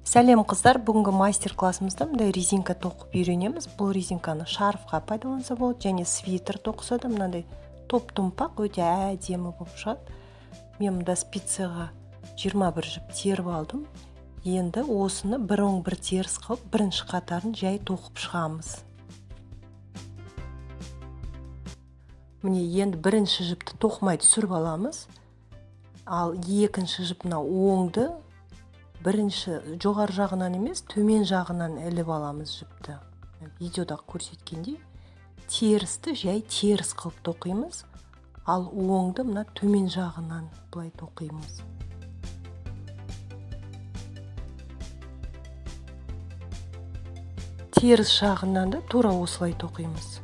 Сәлем қыздар, бүгінгі мастер-классымызда мындай резинка тоқып үйренеміз. Бұл резинканы шарфқа пайдаланса болады, және свитер тоқыса да мынандай топ-томпақ өте әдемі болып шығады. Мен мұнда спицияға 21 жіп теріп алдым. Енді осыны бір оң бір теріс қылып, бірінші қатарын жай тоқып шығамыз. Міне енді бірінші жіпті тоқымай түсіріп аламыз. Ал екінші жіп мына оңды бірінші жоғары жағынан емес, төмен жағынан іліп аламыз жіпті. Видеода көрсеткендей, терісті жай теріс қылып тоқимыз, ал оңды мына төмен жағынан былай тоқимыз. Теріс жағынан да тура осылай тоқимыз.